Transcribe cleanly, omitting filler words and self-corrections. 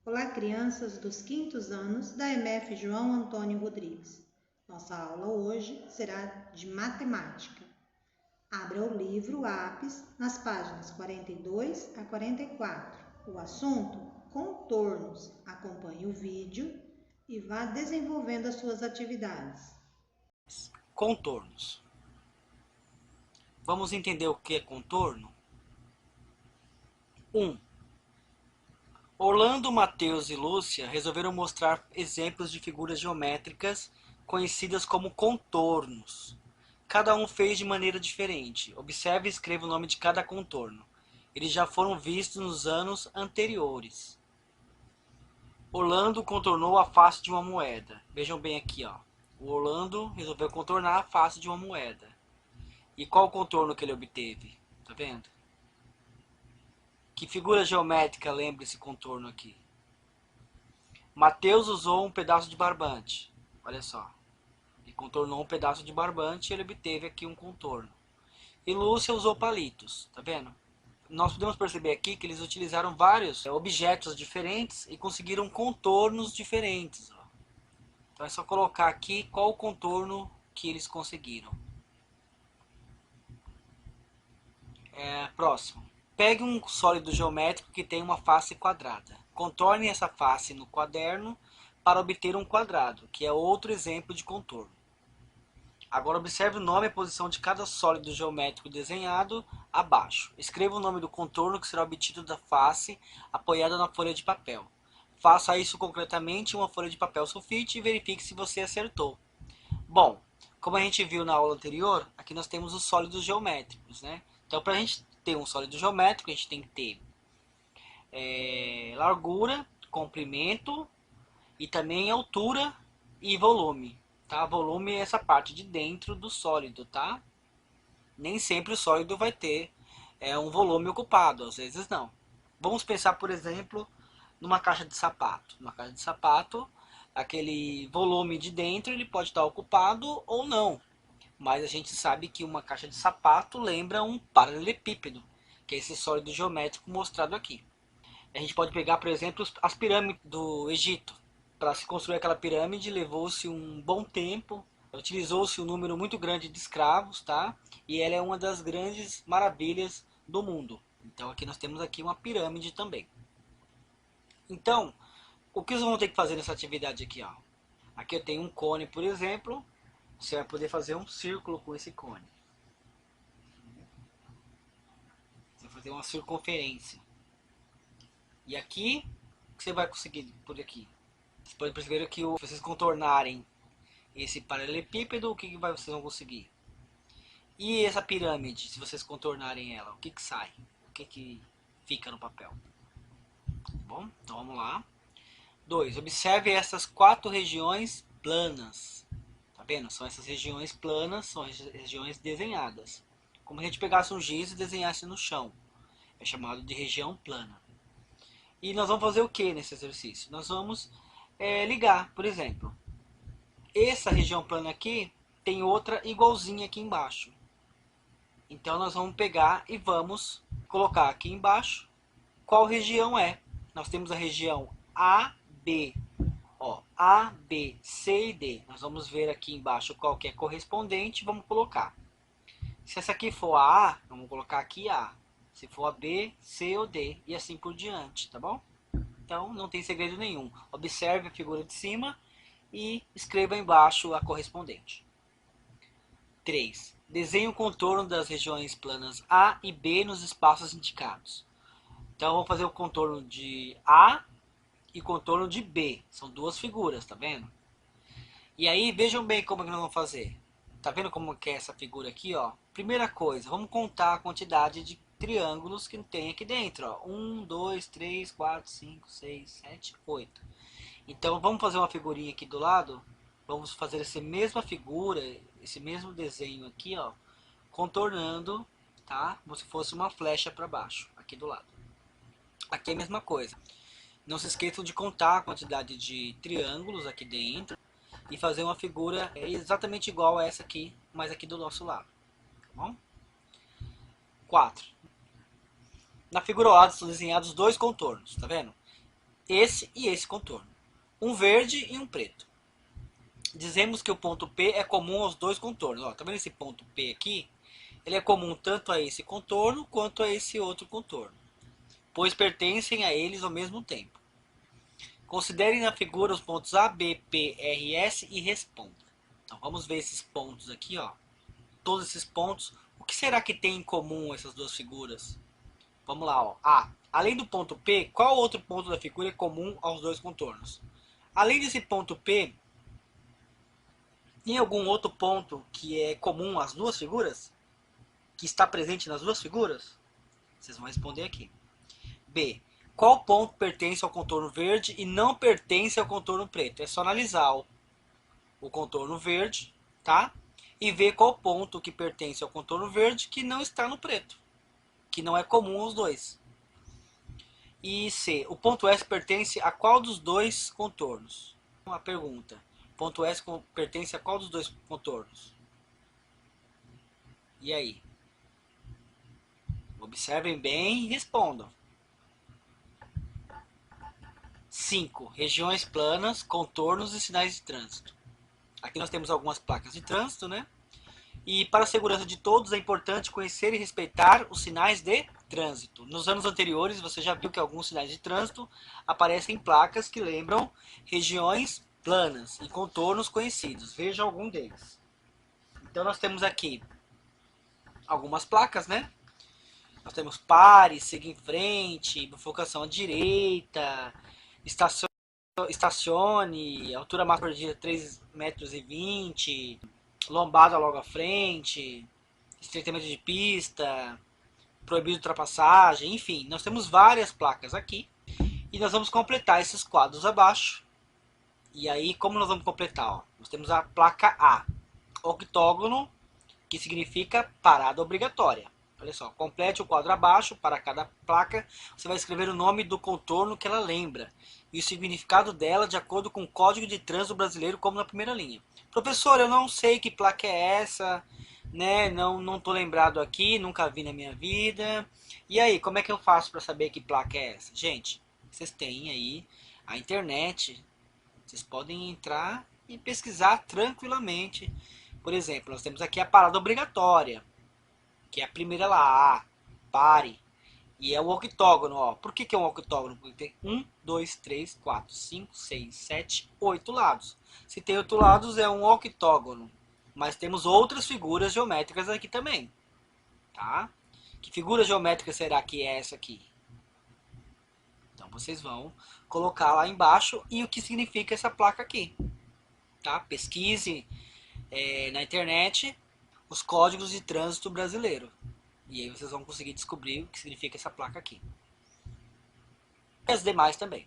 Olá, crianças dos quintos anos da MF João Antônio Rodrigues. Nossa aula hoje será de matemática. Abra o livro Ápis nas páginas 42 a 44. O assunto: contornos. Acompanhe o vídeo e vá desenvolvendo as suas atividades. Contornos. Vamos entender o que é contorno? 1. Orlando, Matheus e Lúcia resolveram mostrar exemplos de figuras geométricas conhecidas como contornos. Cada um fez de maneira diferente. Observe e escreva o nome de cada contorno. Eles já foram vistos nos anos anteriores. Orlando contornou a face de uma moeda. Vejam bem aqui, ó. O Orlando resolveu contornar a face de uma moeda. E qual o contorno que ele obteve? Tá vendo? Que figura geométrica lembra esse contorno aqui? Mateus usou um pedaço de barbante. Olha só. Ele contornou um pedaço de barbante e ele obteve aqui um contorno. E Lúcia usou palitos. Tá vendo? Nós podemos perceber aqui que eles utilizaram vários objetos diferentes e conseguiram contornos diferentes. Ó. Então é só colocar aqui qual o contorno que eles conseguiram. Próximo. Pegue um sólido geométrico que tem uma face quadrada. Contorne essa face no quaderno para obter um quadrado, que é outro exemplo de contorno. Agora observe o nome e a posição de cada sólido geométrico desenhado abaixo. Escreva o nome do contorno que será obtido da face apoiada na folha de papel. Faça isso concretamente em uma folha de papel sulfite e verifique se você acertou. Bom, como a gente viu na aula anterior, aqui nós temos os sólidos geométricos, né? Então, para a gente ter um sólido geométrico, a gente tem que ter largura, comprimento e também altura e volume. Tá? Volume é essa parte de dentro do sólido, tá? Nem sempre o sólido vai ter um volume ocupado, às vezes não. Vamos pensar, por exemplo, numa caixa de sapato. Numa caixa de sapato, aquele volume de dentro ele pode estar ocupado ou não. Mas a gente sabe que uma caixa de sapato lembra um paralelepípedo, que é esse sólido geométrico mostrado aqui. A gente pode pegar, por exemplo, as pirâmides do Egito. Para se construir aquela pirâmide levou-se um bom tempo, utilizou-se um número muito grande de escravos, tá? E ela é uma das grandes maravilhas do mundo. Então aqui nós temos aqui uma pirâmide também. Então, o que vocês vão ter que fazer nessa atividade aqui, ó? Aqui eu tenho um cone, por exemplo. Você vai poder fazer um círculo com esse cone. Você vai fazer uma circunferência. E aqui, o que você vai conseguir por aqui? Vocês podem perceber que se vocês contornarem esse paralelepípedo, o que vocês vão conseguir? E essa pirâmide, se vocês contornarem ela, o que sai? O que fica no papel? Bom, então vamos lá. 2. Observe essas 4 regiões planas. Tá vendo? São essas regiões planas, são regiões desenhadas. Como se a gente pegasse um giz e desenhasse no chão. É chamado de região plana. E nós vamos fazer o que nesse exercício? Nós vamos ligar, por exemplo. Essa região plana aqui tem outra igualzinha aqui embaixo. Então nós vamos pegar e vamos colocar aqui embaixo qual região é. Nós temos a região A, B. Ó, A, B, C e D. Nós vamos ver aqui embaixo qual que é correspondente. Vamos colocar. Se essa aqui for a A, vamos colocar aqui A. Se for a B, C ou D. E assim por diante, tá bom? Então não tem segredo nenhum. Observe a figura de cima e escreva embaixo a correspondente. 3. Desenhe o contorno das regiões planas A e B nos espaços indicados. Então vamos fazer o contorno de A e contorno de B. São duas figuras, tá vendo? E aí vejam bem como é que nós vamos fazer. Tá vendo como que é essa figura aqui, ó? Primeira coisa, vamos contar a quantidade de triângulos que tem aqui dentro, ó. 1, 2, 3, 4, 5, 6, 7, 8. Então vamos fazer uma figurinha aqui do lado. Vamos fazer essa mesma figura, esse mesmo desenho aqui, ó, contornando, tá? Como se fosse uma flecha para baixo, aqui do lado. Aqui é a mesma coisa. Não se esqueçam de contar a quantidade de triângulos aqui dentro e fazer uma figura exatamente igual a essa aqui, mas aqui do nosso lado. Tá bom? 4. Na figura ao lado estão desenhados dois contornos, tá vendo? esse e esse contorno. Um verde e um preto. Dizemos que o ponto P é comum aos dois contornos. Ó, tá vendo esse ponto P aqui? Ele é comum tanto a esse contorno quanto a esse outro contorno, pois pertencem a eles ao mesmo tempo. Considerem na figura os pontos A, B, P, R, S e responda. Então vamos ver esses pontos aqui, ó. Todos esses pontos. O que será que tem em comum essas duas figuras? Vamos lá, ó. A. Além do ponto P, qual outro ponto da figura é comum aos dois contornos? Além desse ponto P, tem algum outro ponto que é comum às duas figuras? Que está presente nas duas figuras? Vocês vão responder aqui. B. Qual ponto pertence ao contorno verde e não pertence ao contorno preto? É só analisar o contorno verde, tá? E ver qual ponto que pertence ao contorno verde que não está no preto, que não é comum aos dois. E C. O ponto S pertence a qual dos dois contornos? Uma pergunta. O ponto S pertence a qual dos dois contornos? E aí? Observem bem e respondam. 5. Regiões planas, contornos e sinais de trânsito. Aqui nós temos algumas placas de trânsito, né? E para a segurança de todos é importante conhecer e respeitar os sinais de trânsito. Nos anos anteriores você já viu que alguns sinais de trânsito aparecem em placas que lembram regiões planas e contornos conhecidos. Veja algum deles. Então nós temos aqui algumas placas, né? Nós temos pare, siga em frente, bifurcação à direita, estacione, altura máxima de 3,20 metros, lombada logo à frente, estreitamento de pista, proibido ultrapassagem, enfim, nós temos várias placas aqui e nós vamos completar esses quadros abaixo. E aí, como nós vamos completar? Ó, nós temos a placa A, octógono, que significa parada obrigatória. Olha só, complete o quadro abaixo. Para cada placa você vai escrever o nome do contorno que ela lembra e o significado dela de acordo com o Código de Trânsito Brasileiro, como na primeira linha. Professor, eu não sei que placa é essa, né? Não tô lembrado aqui, nunca vi na minha vida. E aí, como é que eu faço para saber que placa é essa? Gente, vocês têm aí a internet, vocês podem entrar e pesquisar tranquilamente. Por exemplo, nós temos aqui a parada obrigatória, que é a primeira lá, A, pare. E é o octógono, ó. Por que é um octógono? Porque tem 1, 2, 3, 4, 5, 6, 7, 8 lados. Se tem 8 lados, é um octógono. Mas temos outras figuras geométricas aqui também. Tá? Que figura geométrica será que é essa aqui? Então vocês vão colocar lá embaixo e o que significa essa placa aqui. Tá? Pesquise na internet os códigos de trânsito brasileiro. E aí vocês vão conseguir descobrir o que significa essa placa aqui. E as demais também.